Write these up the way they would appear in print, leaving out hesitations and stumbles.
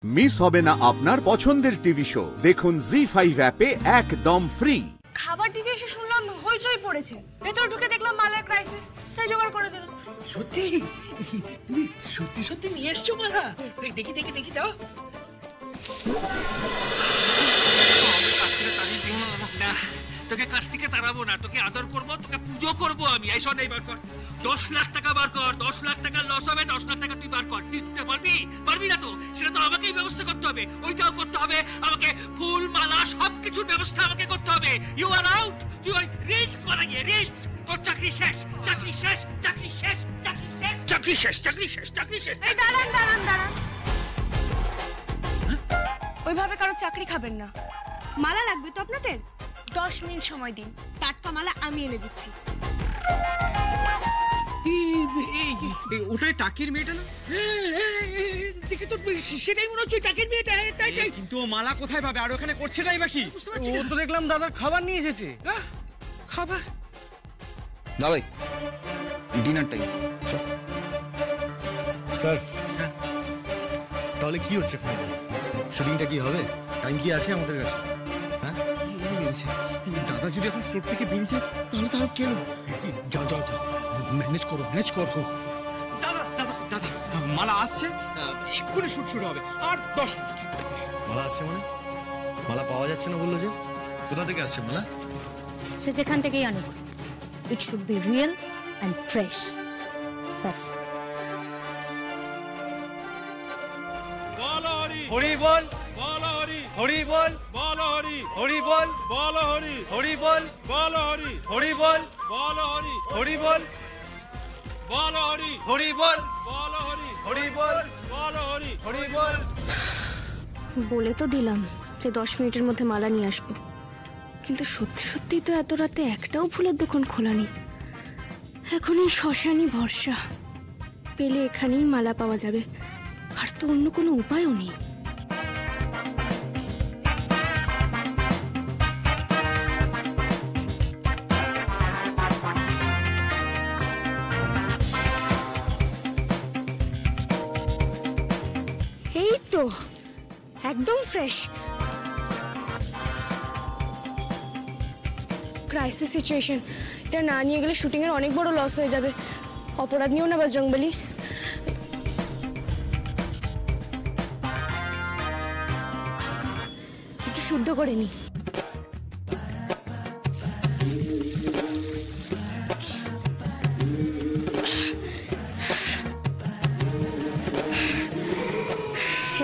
Miss হবে না আপনার পছন্দের টিভি শো। দেখুন জি5 অ্যাপে একদম ফ্রি। খাবার দিতে এসে শুনলাম হইচই পড়েছে, ভেতর ঢুকে দেখলাম মালার ক্রাইসিস, তাই জোগাড় করে দিল। সত্যি সত্যি সত্যি নিয়ে এসছো মালা? দেখি দেখি দেখি দাও। না, তোকে কাছ থেকে তাড়াবো না, তোকে আদর করবো, তোকে পুজো করবো আমি। এই শোন, এইবার কর 10 লাখ টাকা বার কর। 10 লাখ টাকা লস হবে, 10 লাখ টাকা তুই বার কর। তুই দিতে পারবি না তো? সেটা তো আমাকেই ব্যবস্থা করতে হবে। ওইটাও করতে হবে আমাকে, ফুল মালা সবকিছুর ব্যবস্থা আমাকে করতে হবে। You are out. তুই ওই রিলস বানাইয়ে রিলস। তোর চাকরি শেষ, চাকরি শেষ, চাকরি শেষ, চাকরি শেষ, চাকরি শেষ, চাকরি শেষ, চাকরি শেষ। এই দাঁড়ান দাঁড়ান দাঁড়ান, ওইভাবে কারো চাকরি খাবেন না। মালা লাগবে তো আপনাদের? 10 মিনিট সময় দিন, টাটকা মালা আমি এনে দিচ্ছি। ওটাই টাকির মেয়েটা না? দেখে তো সেটাই মনে হচ্ছে টাকির মেয়েটা। কিন্তু ও মালা কোথায় পাবে? আর ওখানে করছেটাই বা কি? ও তো দেখলাম দাদার খাবার নিয়ে এসেছে। খাবার? না ভাই, ডিনার টাইম। স্যার, তাহলে কি হচ্ছে ফাইনাল? শুটিংটা কি হবে? টাইম কি আছে আমাদের কাছে? হ্যাঁ, দাদা যদি এখন ফ্লোর থেকে বেরিয়েছে তাহলে তার কেন? যাও যাও যাও, ম্যানেজ করো ম্যানেজ করো। দাদা দাদা দাদা, মালা আসছে, এক্ষুনি শুট শুরু হবে। আর 10 মিনিট। মালা আসছে মানে? মালা পাওয়া যাচ্ছে না বললো যে? কোথা থেকে আসছে মালা? সে যেখান থেকেই আনুক, it should be real and fresh. ব্যাস। হরি বল, বল হরি, হরি বল, বল হরি, হরি বল, বল হরি, হরি বল, বল হরি, হরি বল, বল হরি, হরি বল, বল হরি, হরি বল, বল হরি, হরি বল, বল হরি, হরি বল। বলে তো দিলাম যে 10 মিনিটের মধ্যে মালা নিয়ে আসবো, কিন্তু সত্যি সত্যি তো এত রাতে একটাও ফুলের দোকান খোলা নেই। এখন এই শ্মশানই ভরসা, পেলে এখানেই মালা পাওয়া যাবে, আর তো অন্য কোনো উপায়ও নেই। এই তো একদম ফ্রেশ। ক্রাইসিস সিচুয়েশন, এটা না নিয়ে গেলে শুটিং এর অনেক বড় লস হয়ে যাবে। অপরাধ নিও না বজরংবলী। একটু শুদ্ধ করে নি।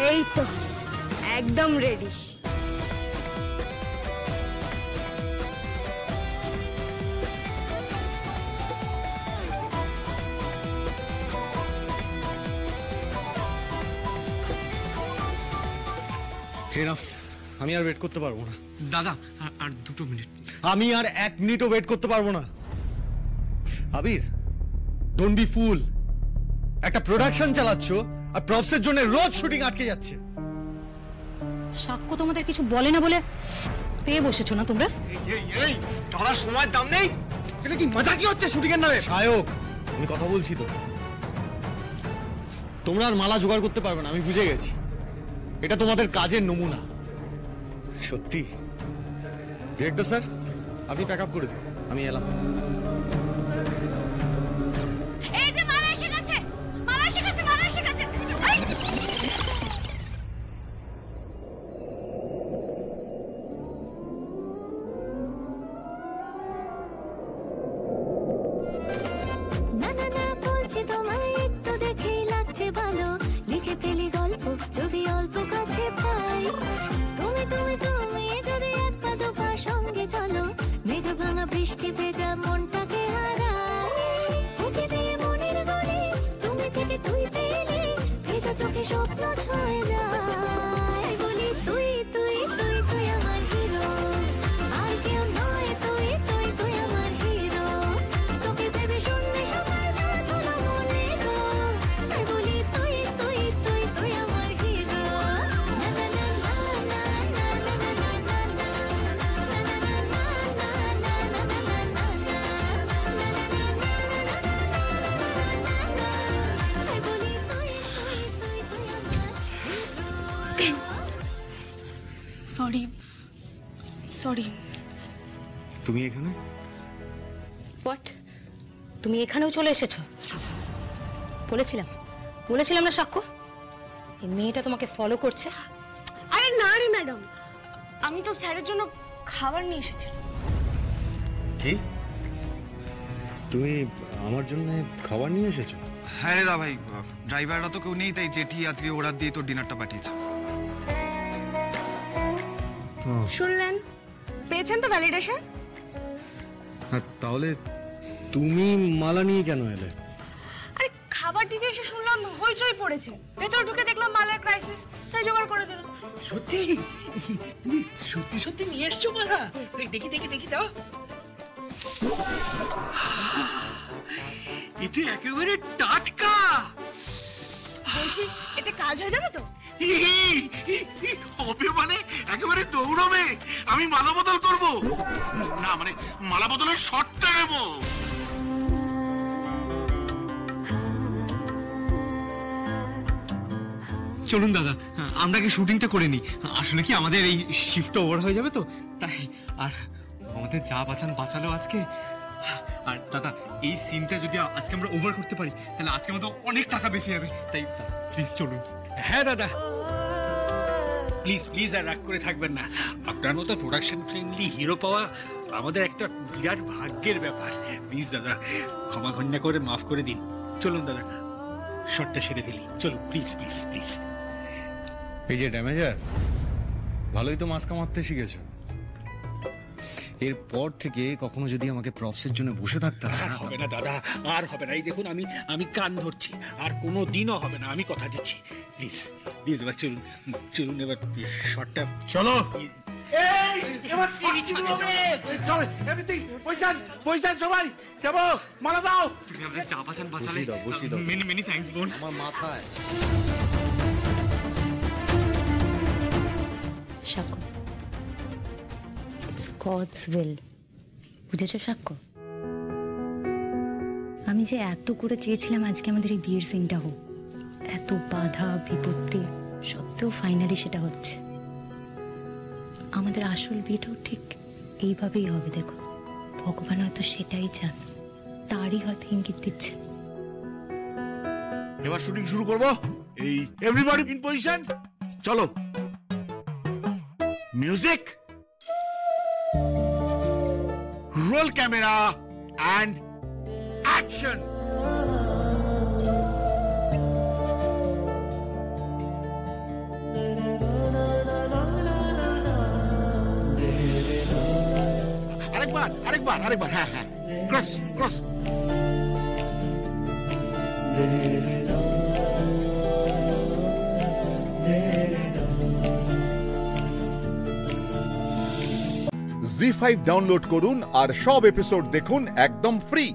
এই তো একদম রেডি। এনাফ, আমি আর ওয়েট করতে পারবো না। দাদা আর 2 মিনিট। আমি আর 1 মিনিটও ওয়েট করতে পারবো না। আবির, ডোন্ট বি ফুল। একটা প্রোডাকশন চালাচ্ছ আর প্রপসের জন্য রোজ শুটিং আটকে যাচ্ছে। সাক্ষ্য তোমাদের কিছু বলে না বলে পেয়ে বসেছো না তোমরা? এই ধরার সময় দাম নেই। এটা কি মজা কি হচ্ছে শুটিং এর নামে? সায়ক, আমি কথা বলছি তো। তোমরা আর মালা জোগাড় করতে পারবে না, আমি বুঝে গেছি। এটা তোমাদের কাজের নমুনা। সত্যি ডিরেক্টর স্যার, আপনি প্যাক আপ করে দিন, আমি এলাম। এই যে মালা এসে গেছে, মালা এসে গেছে, মালা এসে গেছে। না না না বলছি তোমায়, একটু দেখেই লাগছে ভালো, লিখে ফেলি গল্প যদি অল্প কাছে পাই। তুমি তুমি তুমি যদি এক পা দু পা সঙ্গে চলো, মেঘ ভাঙা বৃষ্টি ভেজা মনটা সরি সরি। তুমি এখানে? হোয়াট? তুমি এখানেও চলে এসেছো? বলেছিলাম না সাক্ষ্য, এই মেয়েটা তোমাকে ফলো করছে। আরে না রে ম্যাডাম, আমি তো স্যারের জন্য খাবার নিয়ে এসেছিলাম। কি? তুমি আমার জন্য খাবার নিয়ে এসেছো? হ্যাঁ রে দা ভাই, ড্রাইভাররা তো কেউ নেই, তাই জেঠি আত্রি ওরা দিয়ে তোর ডিনারটা পাঠিয়েছে। শুনলেন, পেয়েছেন তো ভ্যালিডেশন। তাহলে তুমি মালা নিয়ে কেন এলে? আরে খাবার দিতে এসে শুনলাম হইচই পড়েছে, ভেতর ঢুকে দেখলাম মালার ক্রাইসিস, তাই জোগাড় করে দিল। সত্যি সত্যি সত্যি নিয়ে এসছো মালা? দেখি দেখি দেখি দাও। এটা একেবারে টাটকা। বলছি এতে কাজ হয়ে যাবে তো? হবে মানে একেবারে দৌড়বে। আমি মালা বদল করব না, মানে মালা বদলের শটটা নেব। চলুন দাদা, আমরা কি শুটিংটা করে নিই। আসলে কি আমাদের এই শিফটটা ওভার হয়ে যাবে তো, তাই। আর আমাদের যা বাঁচালো আজকে। আর দাদা, এই সিনটা যদি আজকে আমরা ওভার করতে পারি তাহলে আজকে আমাদের অনেক টাকা বেঁচে যাবে, তাই প্লিজ চলুন। হ্যাঁ দাদা, প্লিজ প্লিজ আর রাগ করে থাকবেন না। আপনার মতো প্রোডাকশন ফ্রেন্ডলি হিরো পাওয়া আমাদের একটা বিরাট ভাগ্যের ব্যাপার। প্লিজ দাদা, ক্ষমা ঘন্যা করে মাফ করে দিন। চলুন দাদা, শটটা সেরে ফেলি। চলুন প্লিজ প্লিজ প্লিজ। এই যে ড্যামেজার, ভালোই তো মাস্কা মারতে শিখেছো। এরপর থেকে কখনো যদি আমাকে প্রপসের জন্য বসে থাকতে হয় আর হবে না দাদা, আর হবে না। এই দেখুন, আমি কান ধরছি, আর কোনো দিনও হবে না, আমি কথা দিচ্ছি। প্লিজ প্লিজ এবার চলুন চলুন, এবার শটটা চলো। এবার পয়সা সবাই যাবো, মালা দাও। তুমি আমাদের যা বাঁচালে, বসিয়ে দাও। মেনি মেনি থ্যাঙ্কস বোন। আমার মাথায় সাক্ষ্য, ইটস গডস উইল। বুঝেছো সাক্ষ্য? আমি যে এত করে চেয়েছিলাম আজকে আমাদের এই বিয়ের সিনটা হোক, এত বাধা বিপত্তি সত্ত্বেও ফাইনালি সেটা হচ্ছে। আমাদের আসল বিয়েটাও ঠিক এইভাবেই হবে। দেখো, ভগবান হয়তো সেটাই চান, তারই হয়তো ইঙ্গিত দিচ্ছে। এবার শুটিং শুরু করব। এই এভরিবডি ইন পজিশন, চলো। Music, roll camera and action. আরেকবার, হ্যাঁ হ্যাঁ, ক্রস ক্রস। জি5 ডাউনলোড করুন আর সব এপিসোড দেখুন একদম ফ্রি।